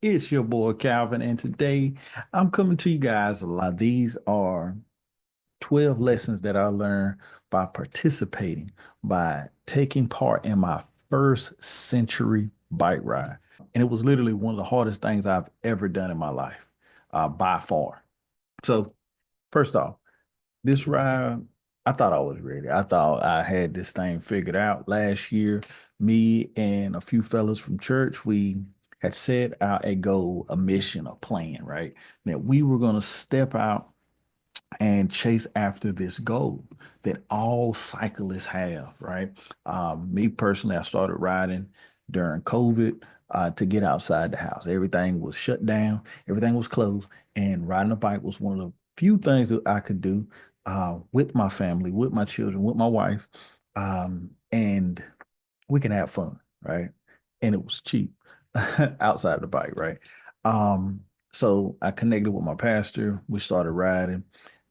It's your boy Calvin, and today I'm coming to you guys a lot. These are 12 lessons that I learned by participating, by taking part in my first century bike ride. And it was literally one of the hardest things I've ever done in my life, by far. So, first off, this ride, I thought I was ready. I thought I had this thing figured out. Last year, me and a few fellas from church, we had set out a goal, a mission, a plan, right? That we were going to step out and chase after this goal that all cyclists have, right? Me personally, I started riding during COVID to get outside the house. Everything was shut down, everything was closed, and riding a bike was one of the few things that I could do with my family, with my children, with my wife, and we can have fun, right? And it was cheap outside of the bike, right? So I connected with my pastor. We started riding,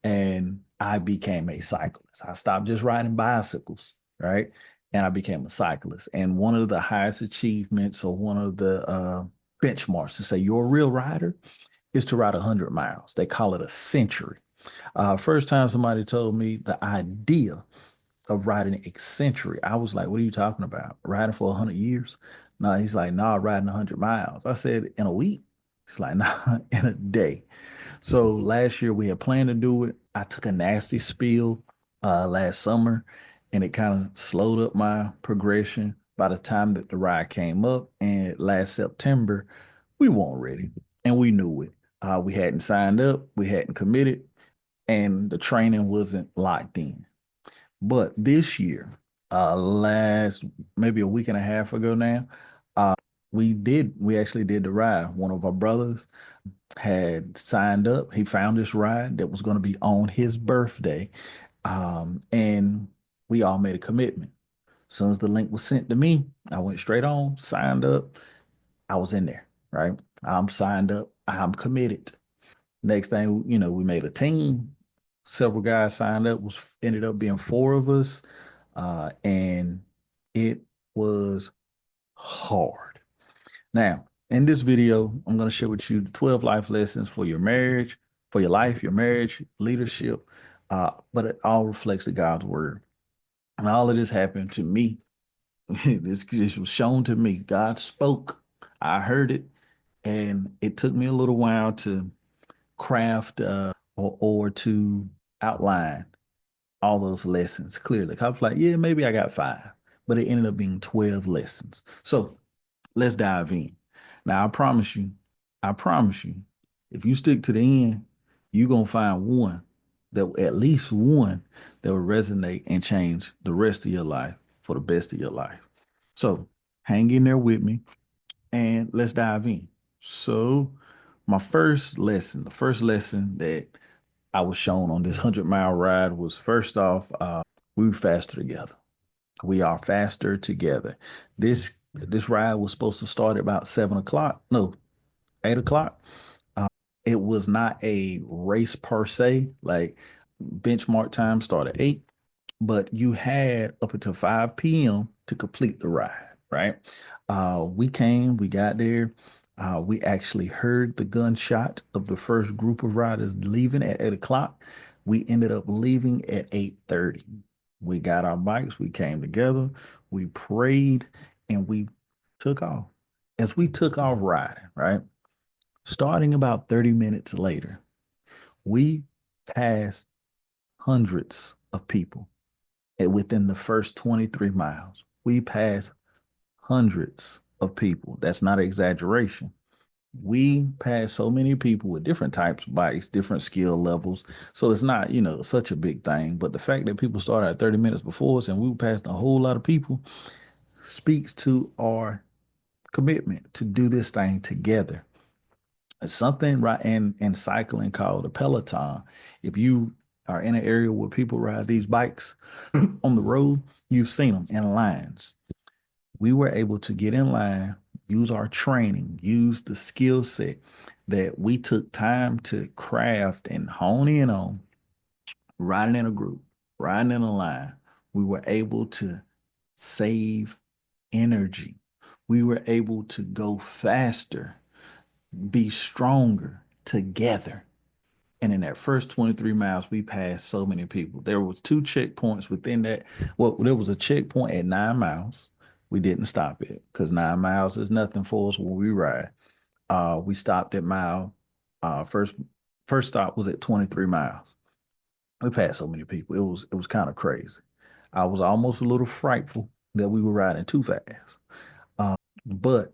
and I became a cyclist. I stopped just riding bicycles, right? And I became a cyclist. And one of the highest achievements, or one of the benchmarks to say you're a real rider, is to ride 100 miles. They call it a century. First time somebody told me the idea of riding eccentric. I was like, what are you talking about? Riding for 100 years? No, he's like, no, riding 100 miles. I said, in a week? He's like, nah, in a day. So last year we had planned to do it. I took a nasty spill last summer, and it kind of slowed up my progression. By the time that the ride came up and last September, we weren't ready, and we knew it. We hadn't signed up, we hadn't committed, and the training wasn't locked in. But this year, last maybe a week and a half ago now, we actually did the ride. One of our brothers had signed up. He found this ride that was going to be on his birthday. And we all made a commitment. As soon as the link was sent to me, I went straight on, signed up. I was in there, right? I'm signed up. I'm committed. Next thing, we made a team. Several guys signed up, was ended up being four of us. And it was hard. Now, in this video, I'm going to share with you the 12 life lessons for your marriage, for your life, your marriage, leadership, but it all reflects the God's word. And all of this happened to me. This was shown to me. God spoke. I heard it, and it took me a little while to craft or to outline all those lessons clearly. I was like, yeah, maybe I got five, but it ended up being 12 lessons. So let's dive in. Now, I promise you, if you stick to the end, you're going to find one at least one that will resonate and change the rest of your life for the best of your life. So hang in there with me and let's dive in. So, my first lesson, the first lesson that I was shown on this 100-mile ride was first off, we were faster together. We are faster together. This ride was supposed to start at about 7 o'clock. No, 8 o'clock. It was not a race per se. Like benchmark time started at 8, but you had up until 5 p.m. to complete the ride, right? We got there. We actually heard the gunshot of the first group of riders leaving at 8 o'clock. We ended up leaving at 8:30. We got our bikes, we came together, we prayed, and we took off. As we took off riding, right? Starting about 30 minutes later, we passed hundreds of people within the first 23 miles. We passed hundreds of people. That's not an exaggeration. We passed so many people with different types of bikes, different skill levels. So it's not, such a big thing. But the fact that people started at 30 minutes before us and we passed a whole lot of people speaks to our commitment to do this thing together. It's something right in cycling called a peloton. If you are in an area where people ride these bikes on the road, you've seen them in lines. We were able to get in line, use our training, use the skill set that we took time to craft and hone in on, riding in a group, riding in a line. We were able to save energy. We were able to go faster be stronger together. And in that first 23 miles, we passed so many people. There was two checkpoints within that. Well, there was a checkpoint at 9 miles. We didn't stop it because 9 miles is nothing for us when we ride. We stopped at mile. First stop was at 23 miles. We passed so many people. It was kind of crazy. I was almost a little frightful that we were riding too fast. But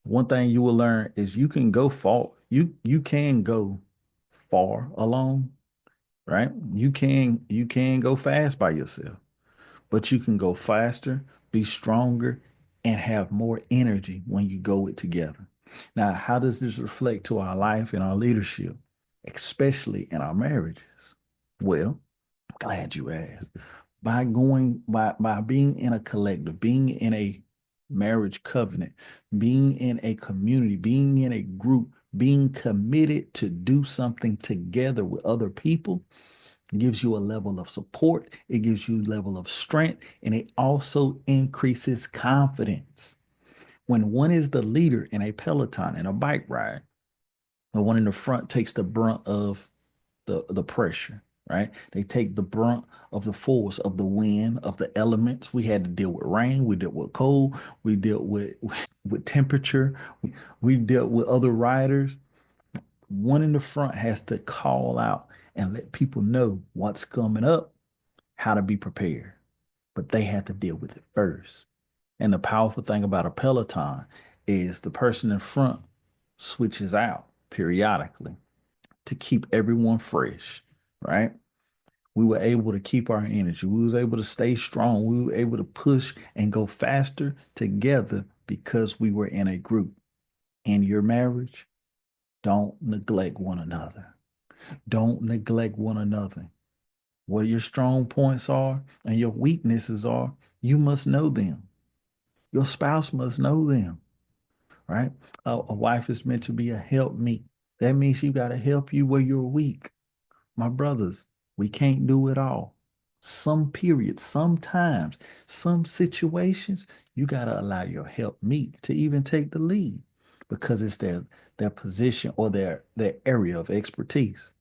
one thing you will learn is you can go far. You can go far alone, right? You can go fast by yourself, but you can go faster, be stronger, and have more energy when you go it together. Now, how does this reflect to our life and our leadership, especially in our marriages? Well, glad you asked. By being in a collective, being in a marriage covenant, being in a community, being in a group, being committed to do something together with other people gives you a level of support, it gives you a level of strength, and it also increases confidence. When one is the leader in a peloton in a bike ride, the one in the front takes the brunt of the pressure, right? They take the brunt of the force of the wind, of the elements. We had to deal with rain, we dealt with cold, we dealt with temperature, we dealt with other riders. One in the front has to call out and let people know what's coming up, how to be prepared. But they had to deal with it first. And the powerful thing about a Peloton is the person in front switches out periodically to keep everyone fresh, right? We were able to keep our energy. We was able to stay strong. We were able to push and go faster together because we were in a group. In your marriage, don't neglect one another. Don't neglect one another. What your strong points are and your weaknesses are, you must know them. Your spouse must know them, right? A wife is meant to be a helpmeet. That means she got to help you where you're weak. My brothers, we can't do it all. Some periods, sometimes, some situations, you got to allow your helpmeet to even take the lead because it's their position or their area of expertise.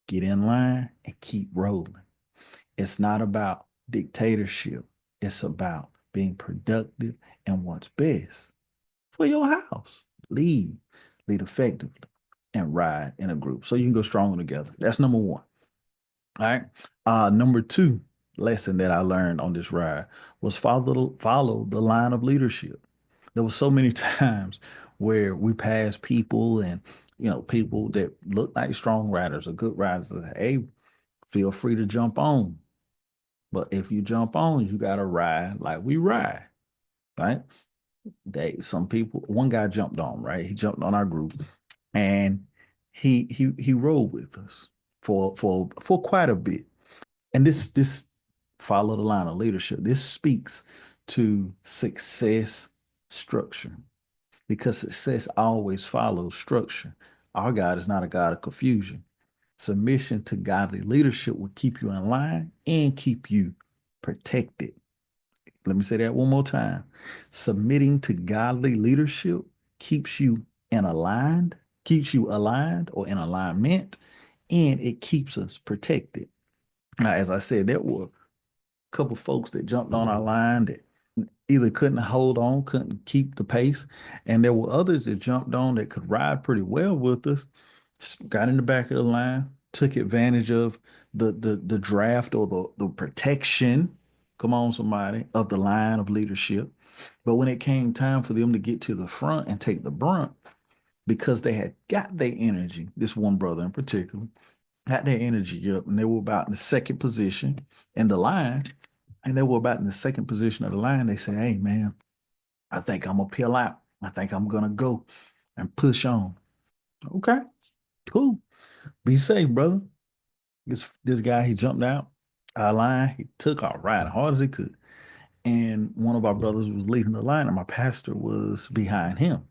Get in line and keep rolling. It's not about dictatorship. It's about being productive and what's best for your house. Lead, lead effectively, and ride in a group so you can go stronger together. That's number one. All right. Number two lesson that I learned on this ride was follow the line of leadership. There was so many times where we passed people and people that look like strong riders or good riders. Hey, feel free to jump on. But if you jump on, you gotta ride like we ride, right? Some people, one guy jumped on, right? He jumped on our group and he rode with us for quite a bit. And this follow the line of leadership. This speaks to success structure because success always follows structure. Our God is not a God of confusion. Submission to godly leadership will keep you in line and keep you protected. Let me say that one more time. Submitting to godly leadership keeps you keeps you aligned or in alignment, and it keeps us protected. Now, as I said, there were a couple folks that jumped on our line that either couldn't hold on, couldn't keep the pace, and there were others that jumped on that could ride pretty well with us, got in the back of the line, took advantage of the draft or the protection, come on somebody, of the line of leadership. But when it came time for them to get to the front and take the brunt, because they had got their energy, this one brother in particular, had their energy up, and they were about in the second position in the line, and they were about in the second position of the line. They said, "Hey, man, I think I'm gonna peel out. I think I'm gonna go and push on." Okay, cool. Be safe, brother. This guy, he jumped out our line. He took our ride as hard as he could, and one of our brothers was leading the line, and my pastor was behind him.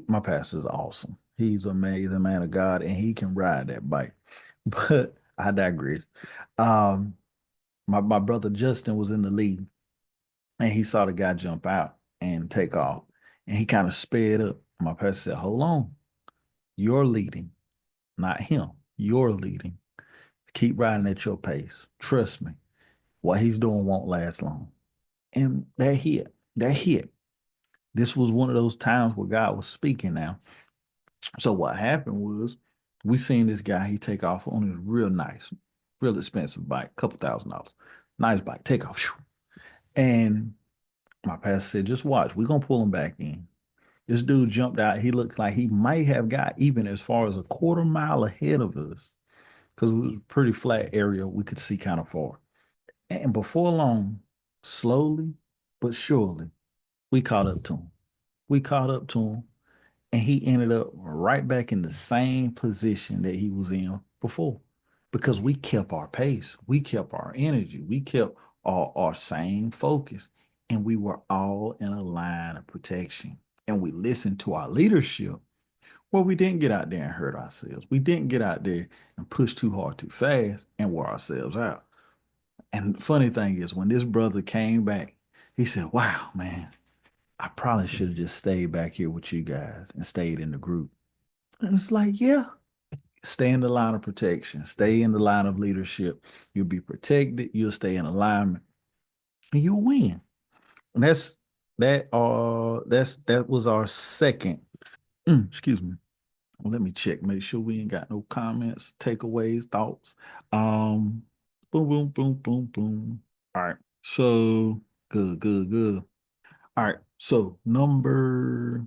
My pastor is awesome. He's an amazing man of God, and he can ride that bike. But I digress. Um, my brother Justin was in the lead, and he saw the guy jump out and take off, and he kind of sped up. My pastor said, hold on, you're leading, not him. You're leading. Keep riding at your pace. Trust me, what he's doing won't last long. And that hit. That hit. This was one of those times where God was speaking now. So what happened was we seen this guy, he take off on his real nice, real expensive bike, couple $1,000. Nice bike, take off. And my pastor said, just watch, we're gonna pull him back in. This dude jumped out. He looked like he might have got even as far as a quarter mile ahead of us because it was a pretty flat area. We could see kind of far. And before long, slowly but surely, we caught up to him. We caught up to him, and he ended up right back in the same position that he was in before because we kept our pace, we kept our energy, we kept our same focus, and we were all in a line of protection. And we listened to our leadership. Well, we didn't get out there and hurt ourselves. We didn't get out there and push too hard too fast and wear ourselves out. And the funny thing is, when this brother came back, he said, wow, man, I probably should have just stayed back here with you guys and stayed in the group. And it's like, yeah, stay in the line of protection, stay in the line of leadership. You'll be protected, you'll stay in alignment, and you'll win. And that was our second. Excuse me. Well, let me check, make sure we ain't got no comments, takeaways, thoughts. Um, boom, boom, boom, boom, boom. All right. So good, good, good. All right. So number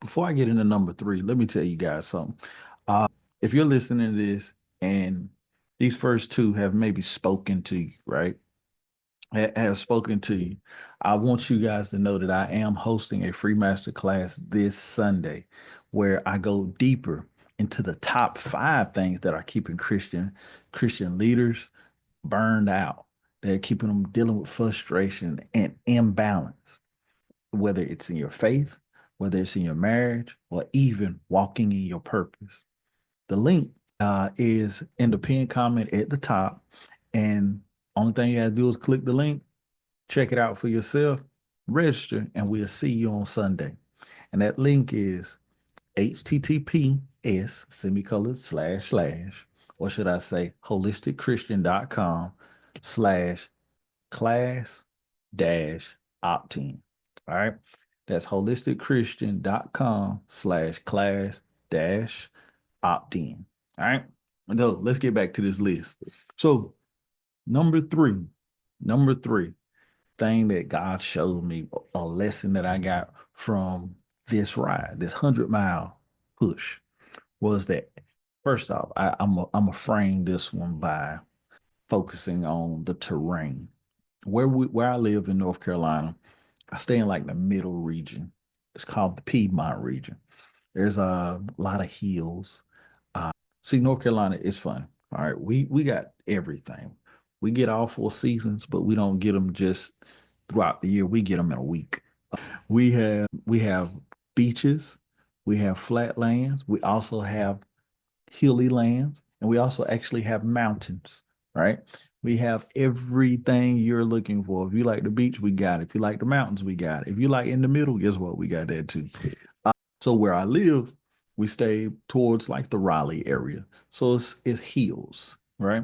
before I get into number three, let me tell you guys something. If you're listening to this and these first two have maybe spoken to you, right? Have spoken to you. I want you guys to know that I am hosting a free masterclass this Sunday where I go deeper into the top 5 things that are keeping Christian leaders burned out. They're keeping them dealing with frustration and imbalance, whether it's in your faith, whether it's in your marriage, or even walking in your purpose. The link is in the pinned comment at the top. And only thing you have to do is click the link, check it out for yourself, register, and we'll see you on Sunday. And that link is https semicolon slash slash, or should I say holisticchristian.com/ class dash opt-in. All right. That's holisticchristian.com/ class dash opt-in. All right. No, let's get back to this list. So number three, number three thing that God showed me, a lesson that I got from this ride, this 100-mile push, was that first off, I'm a frame this one by focusing on the terrain. Where I live in North Carolina, I stay in like the middle region. It's called the Piedmont region. There's a lot of hills. See, North Carolina is fun. All right, we got everything. We get all 4 seasons, but we don't get them just throughout the year. We get them in a week. We have beaches, we have flatlands, we also have hilly lands, and we also actually have mountains, right? We have everything you're looking for. If you like the beach, we got it. If you like the mountains, we got it. If you like in the middle, guess what? We got that too. So where I live, we stay towards like the Raleigh area. So it's hills, right?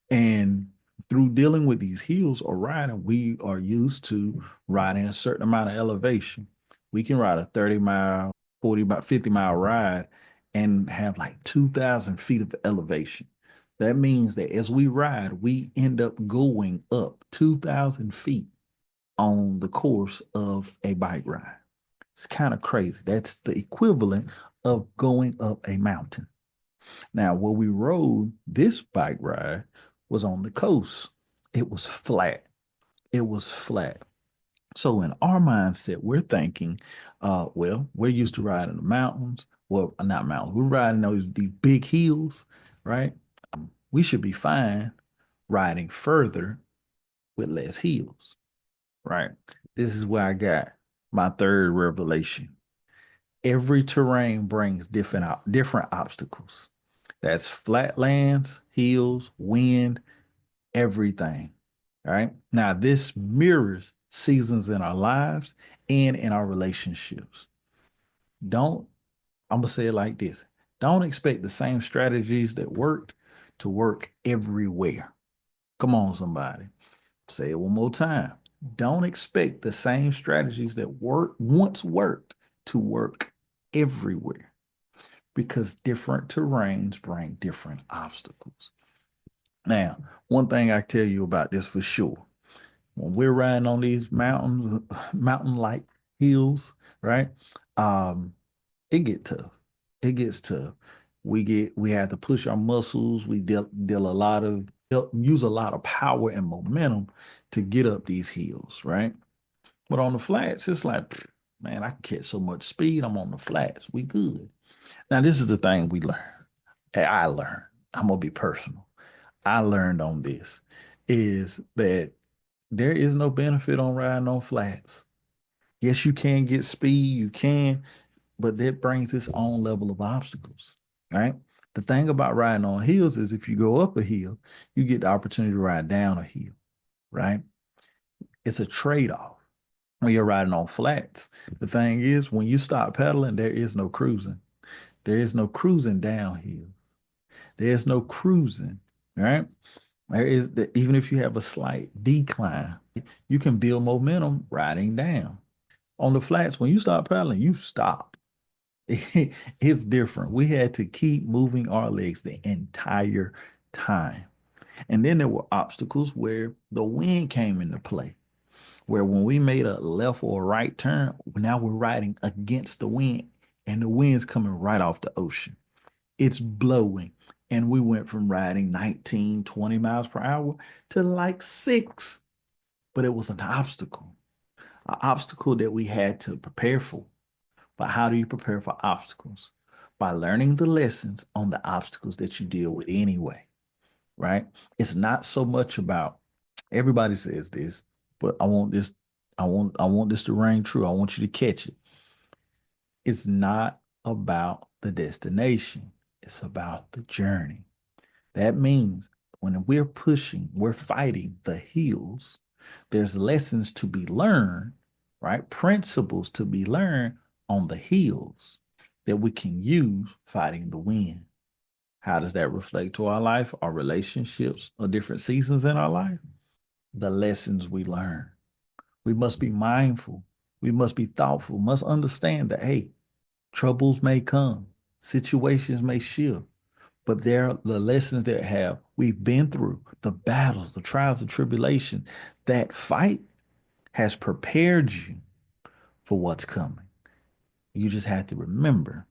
And through dealing with these hills or riding, we are used to riding a certain amount of elevation. We can ride a 30-mile, 40, about 50-mile ride and have like 2,000 feet of elevation. That means that as we ride, we end up going up 2,000 feet on the course of a bike ride. It's kind of crazy. That's the equivalent of going up a mountain. Now, where we rode this bike ride was on the coast. It was flat. It was flat. So in our mindset, we're thinking, well, we're used to riding the mountains. Well, not mountains. We're riding these big hills, right? We should be fine riding further with less hills, right? This is where I got my third revelation. Every terrain brings different obstacles. That's flatlands, hills, wind, everything. All right. Now, this mirrors seasons in our lives and in our relationships. Don't, I'm gonna say it like this. Don't expect the same strategies that worked to work everywhere. Come on, somebody. Say it one more time. Don't expect the same strategies that once worked to work everywhere because different terrains bring different obstacles. Now, one thing I tell you about this for sure, when we're riding on these mountains, mountain-like hills, right? Um, it get tough. It gets tough. We have to push our muscles. We use a lot of power and momentum to get up these hills, right? But on the flats, it's like, man, I can catch so much speed. I'm on the flats. We good. Now, this is the thing we learn. I learned. I'm gonna be personal. I learned on this is that there is no benefit on riding on flats. Yes, you can get speed, you can, but that brings its own level of obstacles, right? The thing about riding on hills is if you go up a hill, you get the opportunity to ride down a hill, right? It's a trade-off when you're riding on flats. The thing is, when you stop pedaling, there is no cruising. There is no cruising downhill. There's no cruising, right? Even if you have a slight decline, you can build momentum riding down. On the flats, when you start pedaling, you stop. It's different. We had to keep moving our legs the entire time. And then there were obstacles where the wind came into play, where when we made a left or a right turn, now we're riding against the wind, and the wind's coming right off the ocean. It's blowing. And we went from riding 19, 20 miles per hour to like six, but it was an obstacle that we had to prepare for. But how do you prepare for obstacles? By learning the lessons on the obstacles that you deal with anyway, right? It's not so much about everybody says this, but I want this to ring true. I want you to catch it. It's not about the destination. It's about the journey. That means when we're pushing, we're fighting the hills, there's lessons to be learned, right? Principles to be learned on the hills that we can use fighting the wind. How does that reflect to our life, our relationships, or different seasons in our life? The lessons we learn. We must be mindful. We must be thoughtful, must understand that, hey, troubles may come, situations may shift, but they're the lessons that have we've been through, the battles, the trials, the tribulation. That fight has prepared you for what's coming. You just have to remember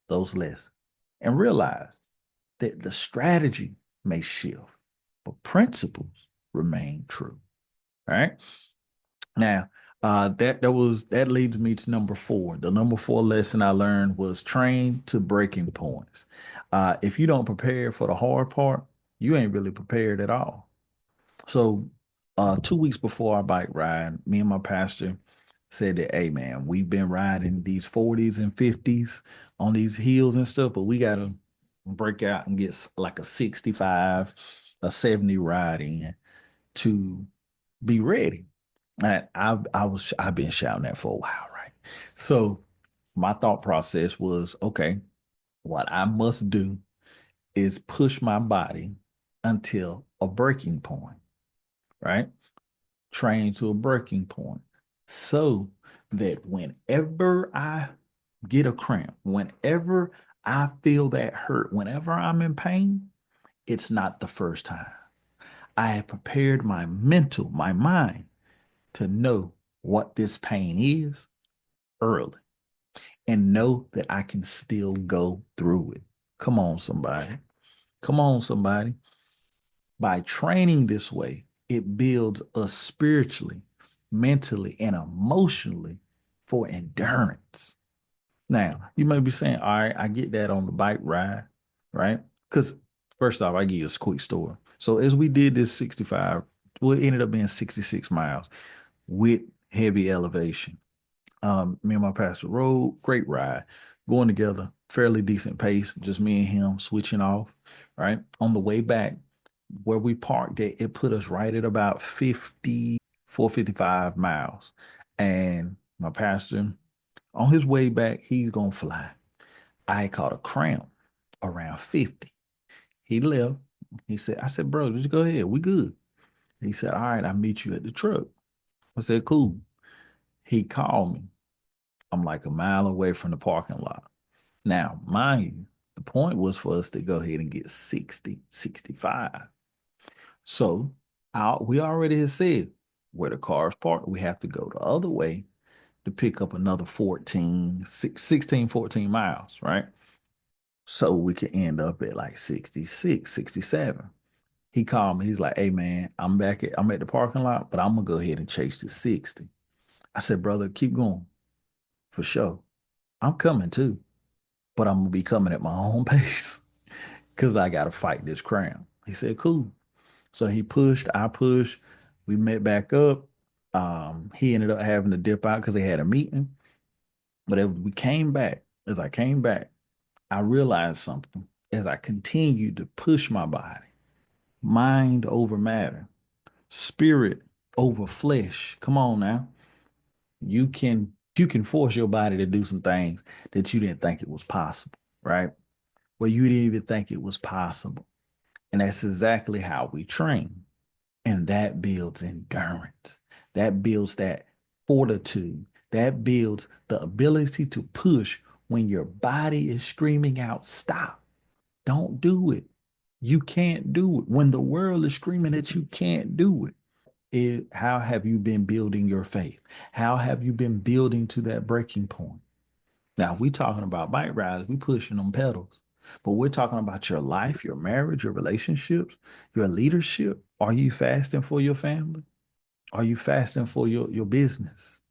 those lessons and realize that the strategy may shift, but principles remain true. All right. Now, that leads me to number four. The number four lesson I learned was train to breaking points. If you don't prepare for the hard part, you ain't really prepared at all. So, 2 weeks before our bike ride, me and my pastor said that, hey man, we've been riding these 40s and 50s on these hills and stuff, but we gotta break out and get like a 65, a 70 ride in to be ready. And I've been shouting that for a while, right? So my thought process was, okay, what I must do is push my body until a breaking point, right? Train to a breaking point so that whenever I get a cramp, whenever I feel that hurt, whenever I'm in pain, it's not the first time. I have prepared my mental, my mind to know what this pain is early and know that I can still go through it. Come on, somebody. Come on, somebody. By training this way, it builds us spiritually, mentally, and emotionally for endurance. Now, you may be saying, all right, I get that on the bike ride, right? Because first off, I give you a quick story. So as we did this 65, well, it ended up being 66 miles with heavy elevation. Me and my pastor rode, great ride, going together, fairly decent pace, just me and him switching off, right? On the way back, where we parked it put us right at about 54, 55 miles. And my pastor On his way back, he's gonna fly. I caught a cramp around 50. He left. He said, I said, bro, just go ahead. We good. He said, all right, I'll meet you at the truck. I said, cool. He called me. I'm like a mile away from the parking lot. Now, mind you, the point was for us to go ahead and get 60, 65. So we already had said where the car's parked, we have to go the other way to pick up another 16, 14 miles, right? So we could end up at like 66, 67. He called me. He's like, hey man, I'm at the parking lot, but I'm gonna go ahead and chase to 60. I said, brother, keep going for sure. I'm coming too, but I'm gonna be coming at my own pace because I gotta fight this crown. He said, cool. So he pushed, I pushed, we met back up. He ended up having to dip out because they had a meeting. But as we came back, as I came back, I realized something as I continued to push my body, mind over matter, spirit over flesh. Come on now. You can force your body to do some things that you didn't think it was possible, right? Well, you didn't even think it was possible. And that's exactly how we train. And that builds endurance. That builds that fortitude. That builds the ability to push when your body is screaming out, stop. Don't do it. You can't do it. When the world is screaming that you can't do it, how have you been building your faith? How have you been building to that breaking point? Now, we talking about bike rides, we pushing them pedals, but we're talking about your life, your marriage, your relationships, your leadership. Are you fasting for your family? Are you fasting for your business?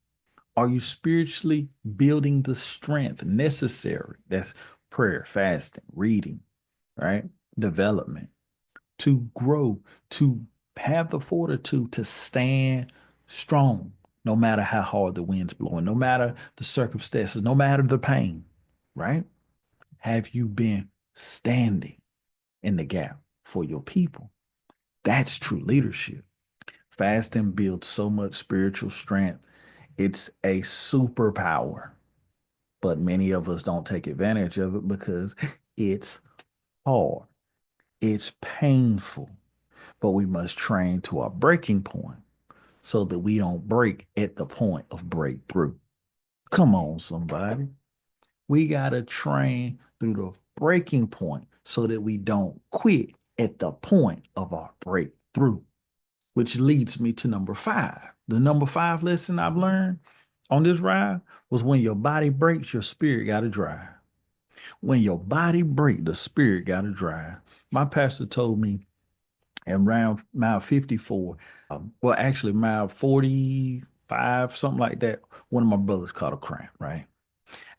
Are you spiritually building the strength necessary? That's prayer, fasting, reading, right? Development to grow, to have the fortitude to stand strong, no matter how hard the wind's blowing, no matter the circumstances, no matter the pain, right? Have you been standing in the gap for your people? That's true leadership. Fasting builds so much spiritual strength. It's a superpower, but many of us don't take advantage of it because it's hard, it's painful, but we must train to our breaking point so that we don't break at the point of breakthrough. Come on, somebody. We got to train through the breaking point so that we don't quit at the point of our breakthrough, which leads me to number five. The number five lesson I've learned on this ride was when your body breaks, your spirit got to drive. When your body breaks, the spirit got to drive. My pastor told me and around mile 54, well, actually mile 45, something like that, one of my brothers caught a cramp, right?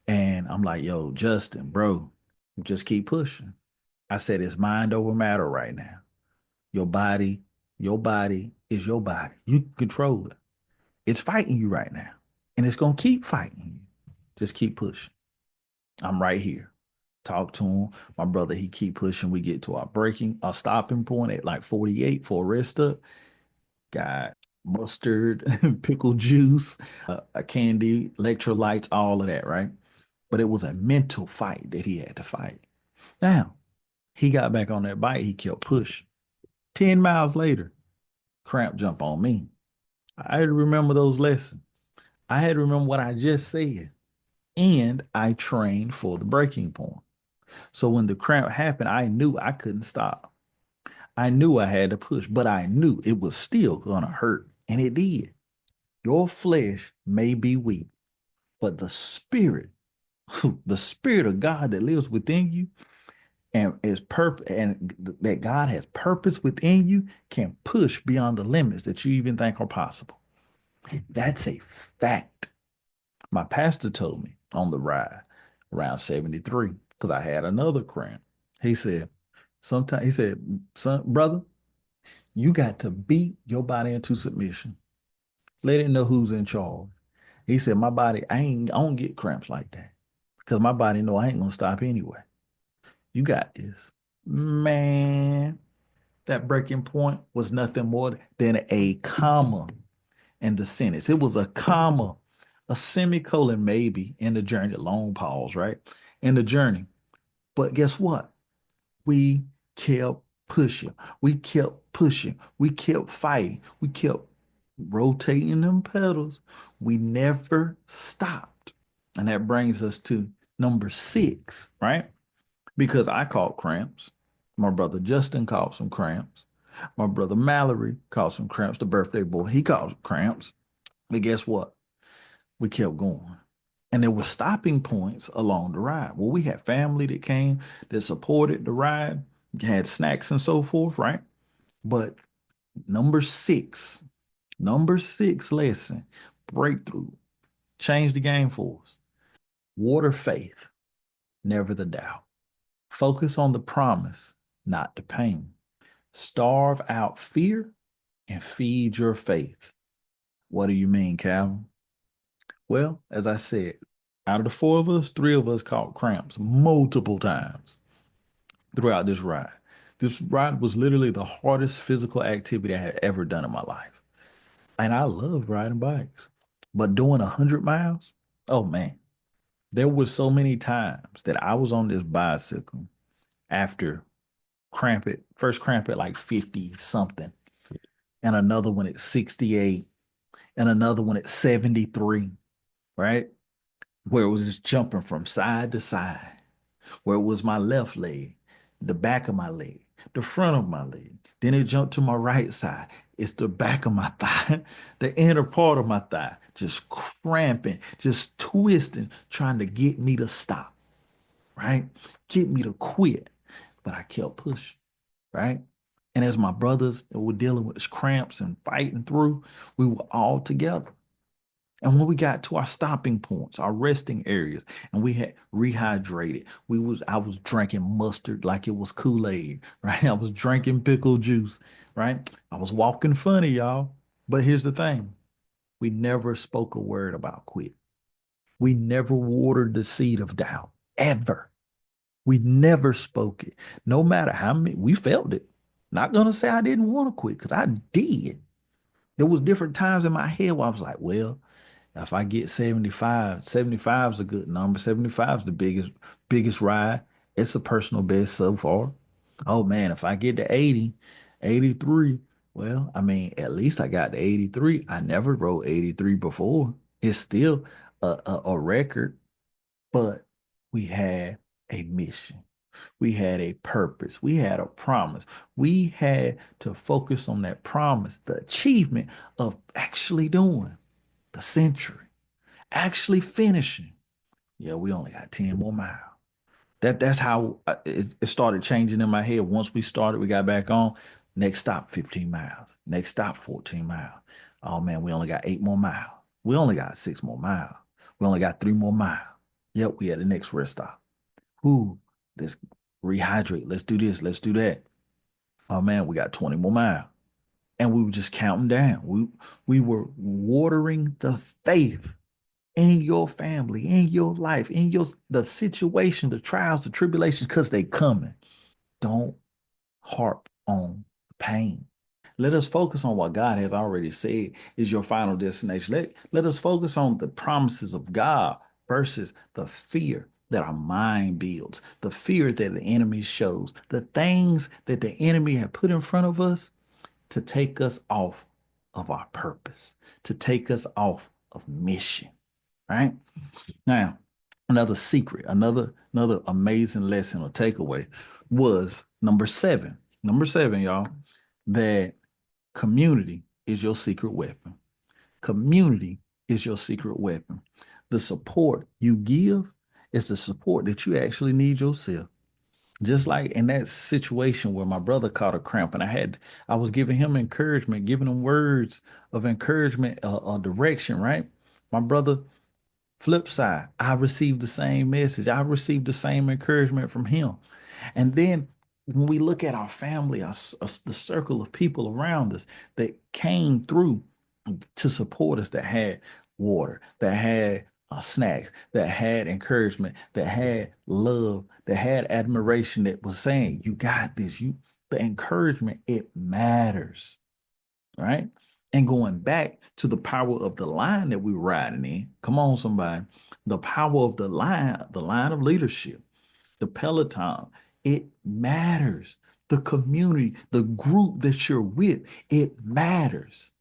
And I'm like, yo, Justin, bro, just keep pushing. I said, it's mind over matter right now. Your body, your body is your body. You can control it. It's fighting you right now. And it's going to keep fighting you. Just keep pushing. I'm right here. Talk to him. My brother, he keep pushing. We get to our stopping point at like 48 for a rest up. Got mustard, pickle juice, a candy, electrolytes, all of that, right? But it was a mental fight that he had to fight. Now, he got back on that bike. He kept pushing. 10 miles later, cramp jump on me. I had to remember those lessons. I had to remember what I just said. And I trained for the breaking point. So when the cramp happened, I knew I couldn't stop. I knew I had to push, but I knew it was still going to hurt. And it did. Your flesh may be weak, but the spirit, the spirit of God that lives within you and is purpose and that God has purpose within you can push beyond the limits that you even think are possible. That's a fact. My pastor told me on the ride around 73 because I had another cramp. He said, sometimes he said, son, brother, you got to beat your body into submission. Let it know who's in charge. He said, my body, I don't get cramps like that because my body know I ain't gonna stop anyway. You got this. Man, that breaking point was nothing more than a comma in the sentence. It was a comma a semicolon maybe in the journey, long pause, right? In the journey. But guess what? We kept pushing. We kept pushing. We kept fighting. We kept rotating them pedals. We never stopped. And that brings us to number 6, right? Because I caught cramps. My brother Justin caught some cramps. My brother Mallory caught some cramps. The birthday boy, he caught cramps. But guess what? We kept going. And there were stopping points along the ride. Well, we had family that came that supported the ride, had snacks and so forth, right? But number 6, number 6 lesson, breakthrough, changed the game for us. Water faith, never the doubt. Focus on the promise, not the pain. Starve out fear and feed your faith. What do you mean, Calvin? Well, as I said, out of the 4 of us, 3 of us caught cramps multiple times throughout this ride. This ride was literally the hardest physical activity I had ever done in my life. And I love riding bikes. But doing 100 miles, oh man, there were so many times that I was on this bicycle after first cramp at like 50 something, and another one at 68, and another one at 73, right? Where it was just jumping from side to side, where it was my left leg, the back of my leg, the front of my leg. Then it jumped to my right side. It's the back of my thigh, the inner part of my thigh, just cramping, just twisting, trying to get me to stop, right? Get me to quit. But I kept pushing, right? And as my brothers were dealing with cramps and fighting through, we were all together. And when we got to our stopping points, our resting areas, and we had rehydrated, I was drinking mustard like it was Kool-Aid, right? I was drinking pickle juice, right? I was walking funny, y'all. But here's the thing. We never spoke a word about quit. We never watered the seed of doubt, ever. We never spoke it. No matter how many, we felt it. Not gonna say I didn't want to quit, because I did. There was different times in my head where I was like, well, if I get 75, 75 is a good number. 75 is the biggest ride. It's a personal best so far. Oh man, if I get to 80, 83, well, I mean, at least I got to 83. I never rode 83 before. It's still a record, but we had a mission. We had a purpose. We had a promise. We had to focus on that promise, the achievement of actually doing the century, actually finishing. Yeah, we only got 10 more miles. That's how it started changing in my head. Once we started, we got back on. Next stop, 15 miles. Next stop, 14 miles. Oh man, we only got 8 more miles. We only got 6 more miles. We only got 3 more miles. Yep, we had the next rest stop. Ooh, let's rehydrate. Let's do this. Let's do that. Oh man, we got 20 more miles. And we were just counting down. We were watering the faith in your family, in your life, in the situation, the trials, the tribulations, because they coming. Don't harp on the pain. Let us focus on what God has already said is your final destination. Let us focus on the promises of God versus the fear that our mind builds, the fear that the enemy shows, the things that the enemy had put in front of us to take us off of our purpose, to take us off of mission, right? Now, another secret, another amazing lesson or takeaway was number 7. Number 7, y'all, that community is your secret weapon. Community is your secret weapon. The support you give is the support that you actually need yourself. Just like in that situation where my brother caught a cramp and I was giving him encouragement, giving him words of encouragement, direction, right? My brother, flip side, I received the same message. I received the same encouragement from him. And then when we look at our family, the circle of people around us that came through to support us, that had water, that had snacks, that had encouragement, that had love, that had admiration, that was saying, "You got this." The encouragement, it matters, right? And going back to the power of the line that we're riding in, come on, somebody, the power of the line of leadership, the peloton, it matters. The community, the group that you're with, it matters,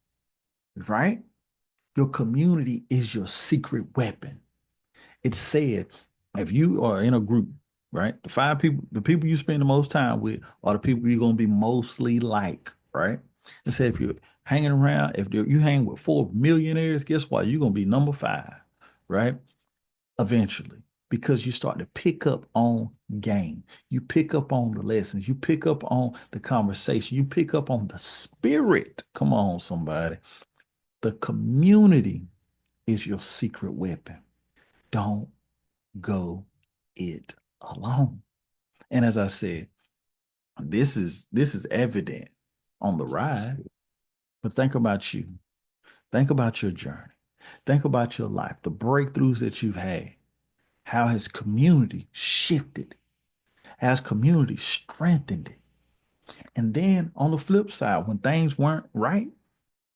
right? Your community is your secret weapon. It said, if you are in a group, right, the five people, the people you spend the most time with are the people you're going to be mostly like, right? It said, if you're hanging around, if you hang with four millionaires, guess what? You're going to be number five, right? Eventually, because you start to pick up on game. You pick up on the lessons. You pick up on the conversation. You pick up on the spirit. Come on, somebody. The community is your secret weapon. Don't go it alone. And as I said, this is evident on the ride, but think about you. Think about your journey. Think about your life, the breakthroughs that you've had. How has community shifted? Has community strengthened it? And then on the flip side, when things weren't right,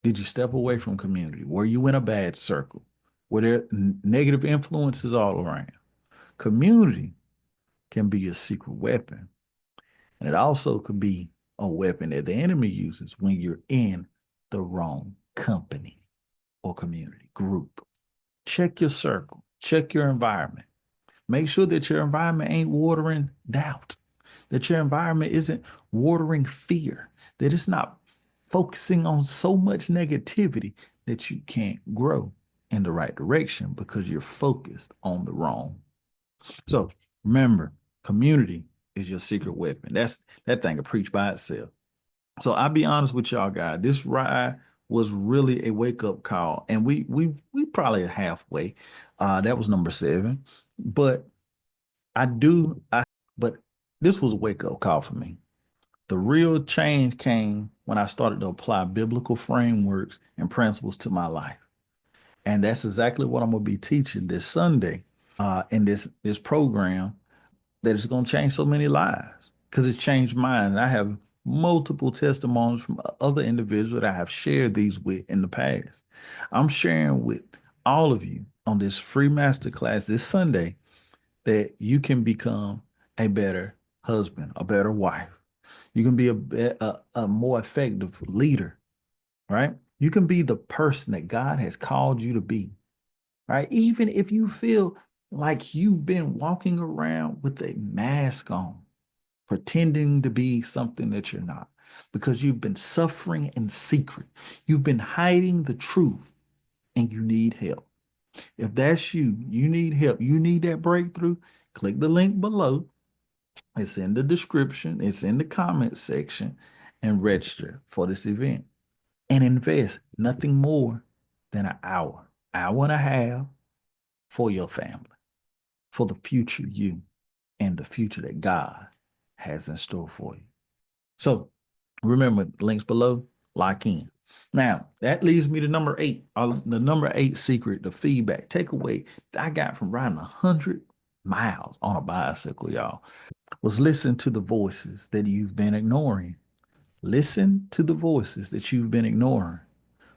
did you step away from community? Were you in a bad circle? Were there negative influences all around? Community can be a secret weapon. And it also could be a weapon that the enemy uses when you're in the wrong company or community group. Check your circle, check your environment. Make sure that your environment ain't watering doubt, that your environment isn't watering fear, that it's not focusing on so much negativity that you can't grow in the right direction because you're focused on the wrong. So remember, community is your secret weapon. That thing will preach by itself. So I'll be honest with y'all guys. This ride was really a wake up call, and we probably halfway. That was number 7, but I do I but this was a wake up call for me. The real change came when I started to apply biblical frameworks and principles to my life, and that's exactly what I'm gonna be teaching this Sunday in this program that is going to change so many lives because it's changed mine. And I have multiple testimonies from other individuals that I have shared these with in the past. I'm sharing with all of you on this free masterclass this Sunday that you can become a better husband, a better wife. You can be a more effective leader, right? You can be the person that God has called you to be, right? Even if you feel like you've been walking around with a mask on, pretending to be something that you're not, because you've been suffering in secret. You've been hiding the truth and you need help. If that's you, you need help, you need that breakthrough, click the link below. It's in the description, it's in the comment section, and register for this event and invest nothing more than an hour and a half for your family, for the future you and the future that God has in store for you. So remember, links below, lock in. Now, that leads me to number 8. The number 8 secret, the feedback, takeaway I got from riding 100 miles on a bicycle, y'all, was listen to the voices that you've been ignoring. Listen to the voices that you've been ignoring.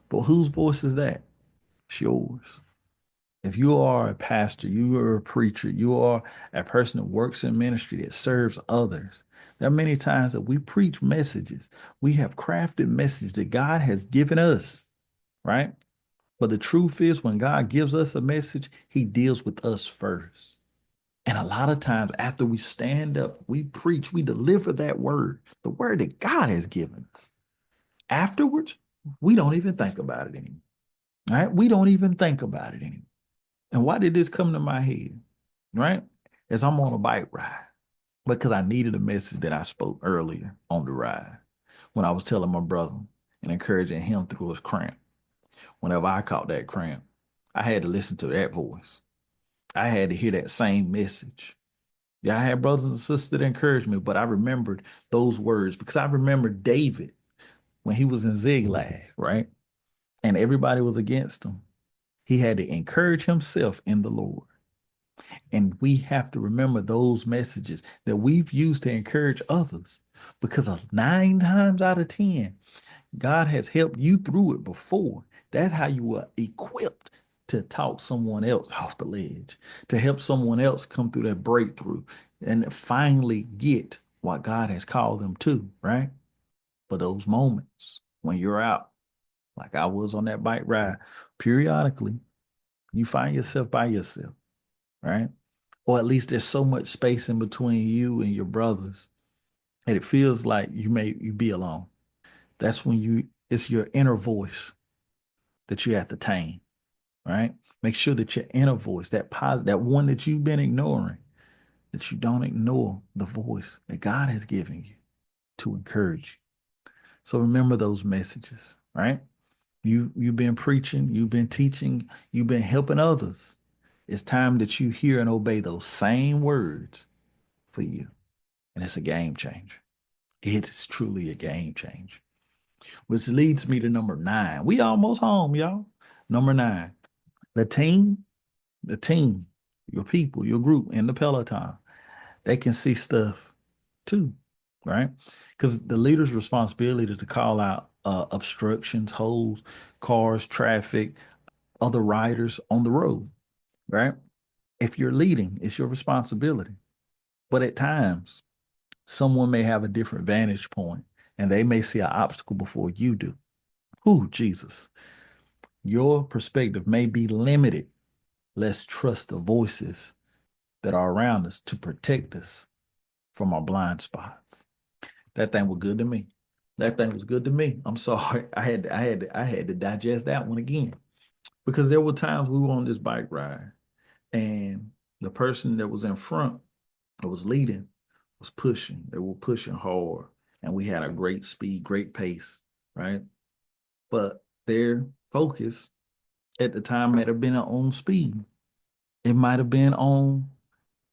But whose voice is that? It's yours. If you are a pastor, you are a preacher, you are a person that works in ministry that serves others. There are many times that we preach messages. We have crafted messages that God has given us, right? But the truth is, when God gives us a message, he deals with us first. And a lot of times after we stand up, we preach, we deliver that word, the word that God has given us. Afterwards, we don't even think about it anymore, right? We don't even think about it anymore. And why did this come to my head? Right? As I'm on a bike ride, because I needed a message that I spoke earlier on the ride when I was telling my brother and encouraging him through his cramp. Whenever I caught that cramp, I had to listen to that voice. I had to hear that same message. Yeah, I had brothers and sisters that encouraged me, but I remembered those words because I remember David when he was in Ziklag, right? And everybody was against him. He had to encourage himself in the Lord. And we have to remember those messages that we've used to encourage others because of 9 times out of 10, God has helped you through it before. That's how you were equipped to talk someone else off the ledge, to help someone else come through that breakthrough and finally get what God has called them to, right? For those moments when you're out, like I was on that bike ride, periodically, you find yourself by yourself, right? Or at least there's so much space in between you and your brothers, and it feels like you be alone. That's when it's your inner voice that you have to tame, right? Make sure that your inner voice, that positive, that one that you've been ignoring, that you don't ignore the voice that God has given you to encourage you. So remember those messages, right? You've been preaching, you've been teaching, you've been helping others. It's time that you hear and obey those same words for you. And it's a game changer. It is truly a game changer. Which leads me to number 9. We almost home, y'all. Number 9. The team, the team, your people, your group in the Peloton, they can see stuff too, right? Because the leader's responsibility is to call out obstructions, holes, cars, traffic, other riders on the road, right? If you're leading, it's your responsibility. But at times, someone may have a different vantage point and they may see an obstacle before you do. Who, Jesus? Your perspective may be limited. Let's trust the voices that are around us to protect us from our blind spots. That thing was good to me. That thing was good to me. I'm sorry. I had to digest that one again. Because there were times we were on this bike ride and the person that was in front that was leading was pushing. They were pushing hard. And we had a great speed, great pace, right? But their focus at the time might have been on speed. It might have been on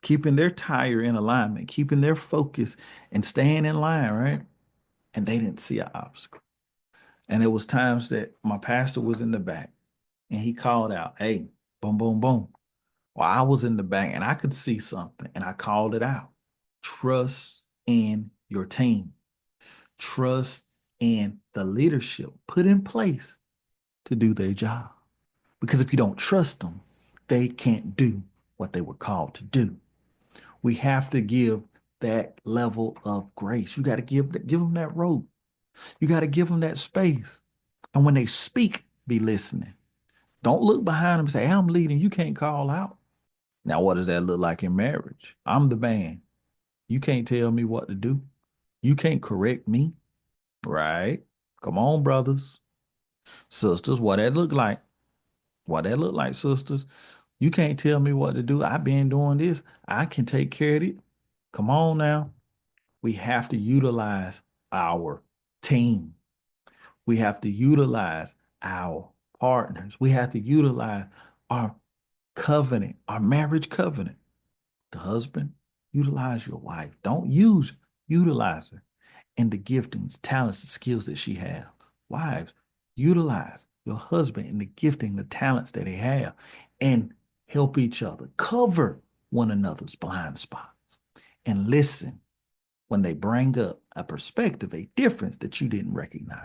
keeping their tire in alignment, keeping their focus and staying in line, right? And they didn't see an obstacle. And there was times that my pastor was in the back and he called out, hey, boom, boom, boom. Well, I was in the back and I could see something and I called it out. Trust in your team. Trust in the leadership put in place to do their job. Because if you don't trust them, they can't do what they were called to do. We have to give that level of grace. You got to give them that rope. You got to give them that space. And when they speak, be listening. Don't look behind them and say, hey, I'm leading. You can't call out. Now, what does that look like in marriage? I'm the man. You can't tell me what to do. You can't correct me. Right? Come on, brothers. Sisters, what that look like? What that look like, sisters? You can't tell me what to do. I've been doing this. I can take care of it. Come on now. We have to utilize our team. We have to utilize our partners. We have to utilize our covenant, our marriage covenant. The husband, utilize your wife. Don't utilize her in the giftings, talents, the skills that she has. Wives, utilize your husband in the gifting, the talents that he have, and help each other. Cover one another's blind spots and listen when they bring up a perspective, a difference that you didn't recognize.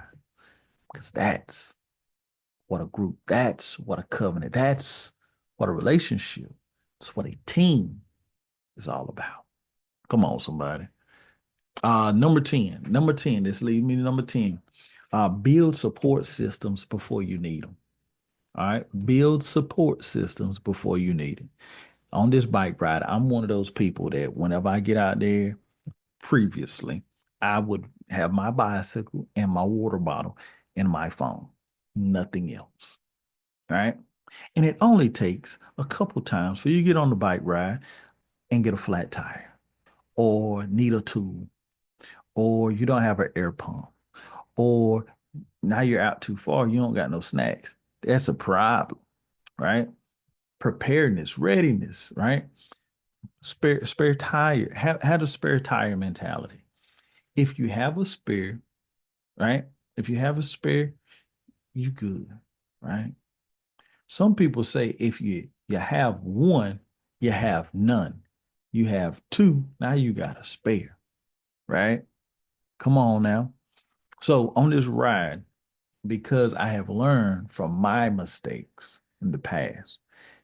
Because that's what a group, that's what a covenant, that's what a relationship, it's what a team is all about. Come on, somebody. Number 10. Number 10. This leads me to number 10. Build support systems before you need them. All right. Build support systems before you need it. On this bike ride, I'm one of those people that whenever I get out there, previously, I would have my bicycle and my water bottle and my phone, nothing else. Right. And it only takes a couple times for you to get on the bike ride and get a flat tire or need a tool or you don't have an air pump or now you're out too far, you don't got no snacks. That's a problem, right? Preparedness, readiness, right? Spare tire. Have a spare tire mentality. If you have a spare, right? If you have a spare, you good, right? Some people say if you have one, you have none. You have two, now you got a spare, right? Come on now. So on this ride, because I have learned from my mistakes in the past,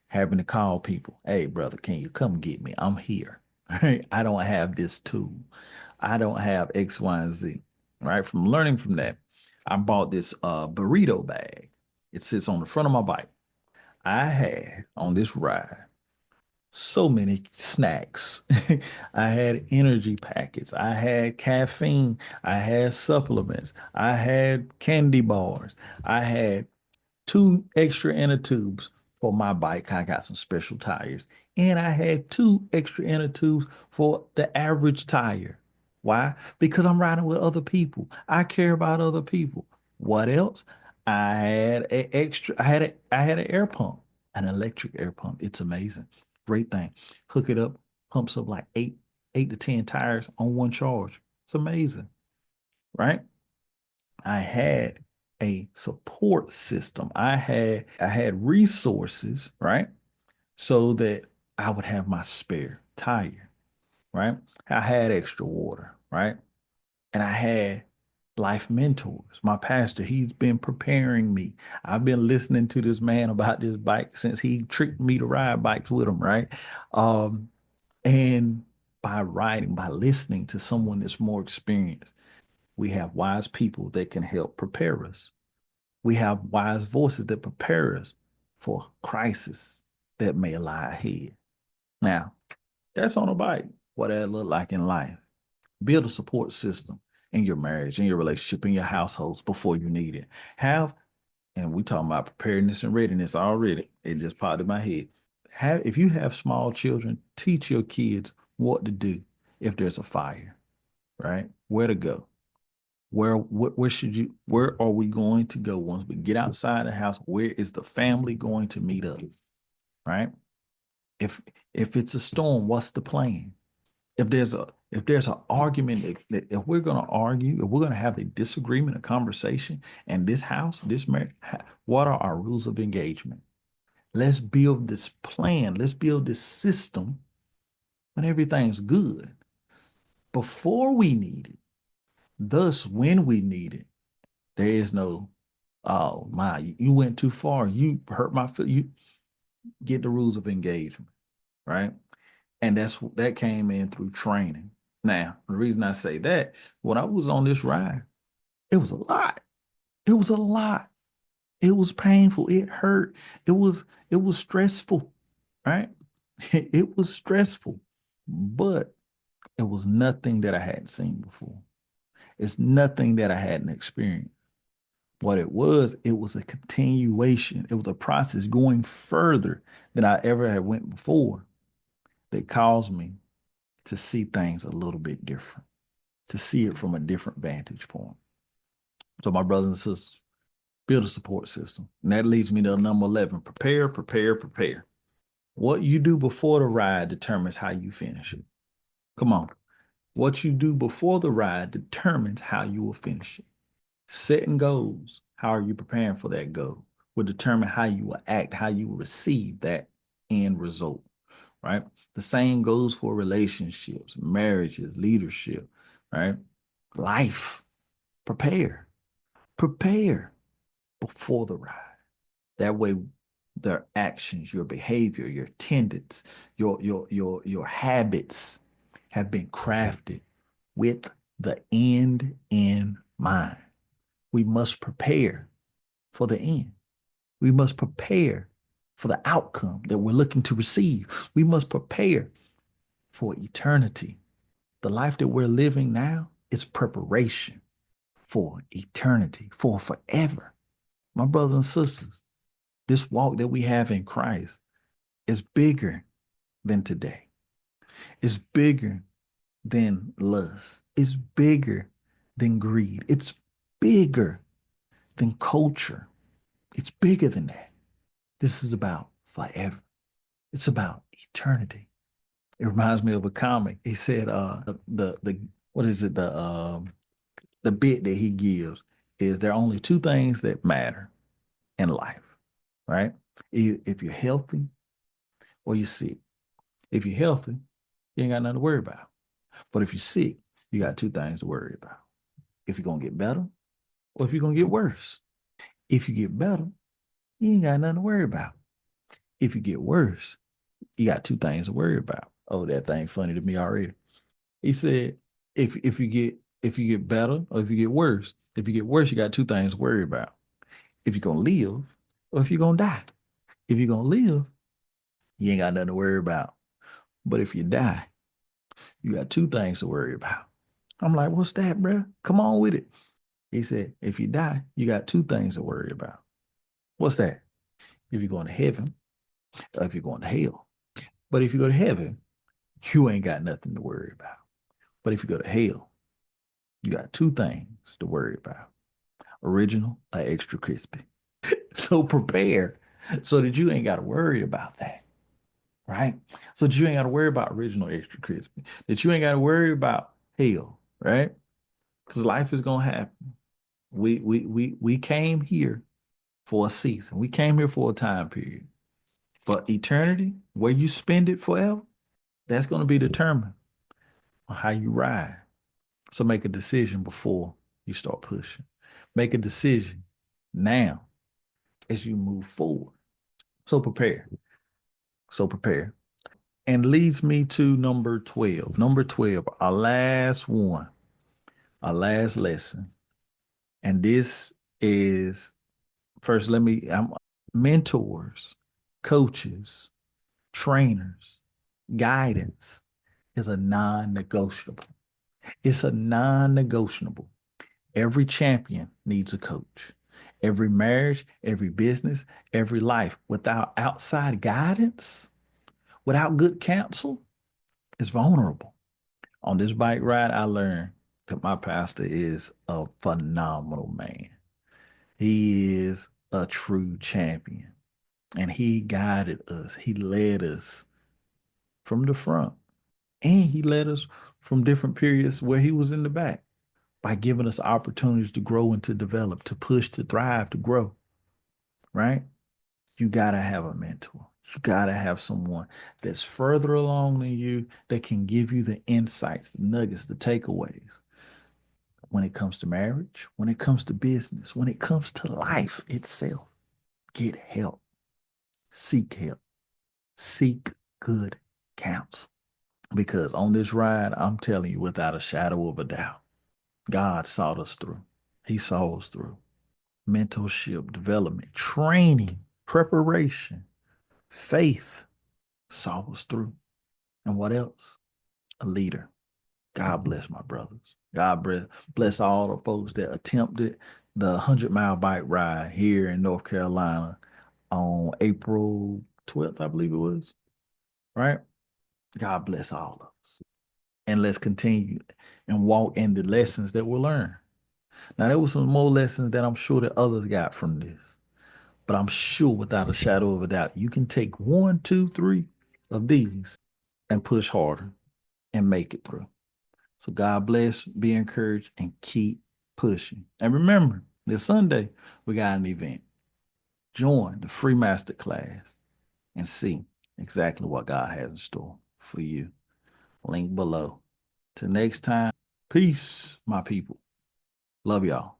having to call people, hey, brother, can you come get me? I'm here. Right? I don't have this tool. I don't have X, Y, and Z. Right? From learning from that, I bought this burrito bag. It sits on the front of my bike. I had on this ride so many snacks. I had energy packets. I had caffeine. I had supplements. I had candy bars. I had two extra inner tubes for my bike. I got some special tires. And I had two extra inner tubes for the average tire. Why? Because I'm riding with other people. I care about other people. What else? I had an air pump, an electric air pump. It's amazing. Great thing. Hook it up, pumps up like eight to 10 tires on one charge. It's amazing, right? I had a support system. I had resources, right? So that I would have my spare tire, right? I had extra water, right? And I had life mentors. My pastor, he's been preparing me. I've been listening to this man about this bike since he tricked me to ride bikes with him, right? Um, and by listening to someone that's more experienced, we have wise people that can help prepare us. We have wise voices that prepare us for crisis that may lie ahead. Now, that's on a bike, what that look like in life. Build a support system in your marriage, in your relationship, in your households before you need it. Have, and we talking about preparedness and readiness already. It just popped in my head. If you have small children, teach your kids what to do if there's a fire, right? Where to go. Where should you where are we going to go once we get outside the house? Where is the family going to meet up? Right? If if it's a storm, what's the plan? If there's an argument that if we're going to argue, if we're going to have a disagreement, a conversation, and this house, this marriage, what are our rules of engagement? Let's build this plan. Let's build this system when everything's good before we need it. Thus, when we need it, there is no, oh my, you went too far. You hurt my foot. You get the rules of engagement, right? And that came in through training. Now, the reason I say that, when I was on this ride, it was a lot. It was a lot. It was painful. It hurt. It was stressful, right? It was stressful, but it was nothing that I hadn't seen before. It's nothing that I hadn't experienced. What it was a continuation. It was a process going further than I ever had went before that caused me to see things a little bit different, to see it from a different vantage point. So my brothers and sisters, build a support system. And that leads me to number 11, prepare, prepare, prepare. What you do before the ride determines how you finish it. Come on. What you do before the ride determines how you will finish it. Setting goals, how are you preparing for that goal, will determine how you will act, how you will receive that end result, right? The same goes for relationships, marriages, leadership, right? Life. Prepare. Prepare before the ride. That way, their actions, your behavior, your tendencies, your habits have been crafted with the end in mind. We must prepare for the end. We must prepare for the outcome that we're looking to receive. We must prepare for eternity. The life that we're living now is preparation for eternity, for forever. My brothers and sisters, this walk that we have in Christ is bigger than today. It's bigger than lust. It's bigger than greed. It's bigger than culture. It's bigger than that. This is about forever. It's about eternity. It reminds me of a comic. He said, the what is it? The bit that he gives is there are only two things that matter in life, right? If you're healthy or you're sick. If you're healthy, you ain't got nothing to worry about. But if you're sick, you got two things to worry about. If you're gonna get better or if you're gonna get worse. If you get better, you ain't got nothing to worry about. If you get worse, you got two things to worry about. Oh, that thing funny to me already. He said, if you get better or if you get worse, if you get worse, you got two things to worry about. If you're gonna live or if you're gonna die. If you're gonna live, you ain't got nothing to worry about. But if you die, you got two things to worry about. I'm like, what's that, bro? Come on with it. He said, if you die, you got two things to worry about. What's that? If you're going to heaven or if you're going to hell. But if you go to heaven, you ain't got nothing to worry about. But if you go to hell, you got two things to worry about: original or extra crispy. So prepare so that you ain't got to worry about that, right? So that you ain't got to worry about original extra crispy, that you ain't got to worry about hell, right? Because life is going to happen. We came here for a season. We came here for a time period. But eternity, where you spend it forever, that's going to be determined on how you ride. So make a decision before you start pushing. Make a decision now as you move forward. So prepare. So prepare. And leads me to number 12. Number 12, our last one, our last lesson. And this is first, I'm mentors, coaches, trainers, guidance is a non-negotiable. It's a non-negotiable. Every champion needs a coach. Every marriage, every business, every life without outside guidance, without good counsel, is vulnerable. On this bike ride, I learned that my pastor is a phenomenal man. He is a true champion. And he guided us. He led us from the front. And he led us from different periods where he was in the back by giving us opportunities to grow and to develop, to push, to thrive, to grow, right? You got to have a mentor. You got to have someone that's further along than you that can give you the insights, the nuggets, the takeaways when it comes to marriage, when it comes to business, when it comes to life itself. Get help. Seek help. Seek good counsel. Because on this ride, I'm telling you without a shadow of a doubt, God saw us through. He saw us through. Mentorship, development, training, preparation, faith saw us through. And what else? A leader. God bless my brothers. God bless all the folks that attempted the 100-mile bike ride here in North Carolina on April 12th, I believe it was, right? God bless all of us. And let's continue and walk in the lessons that we'll learn. Now, there were some more lessons that I'm sure that others got from this, but I'm sure without a shadow of a doubt, you can take one, two, three of these and push harder and make it through. So God bless, be encouraged, and keep pushing. And remember, this Sunday, we got an event. Join the free master class and see exactly what God has in store for you. Link below. Till next time, peace, my people. Love y'all.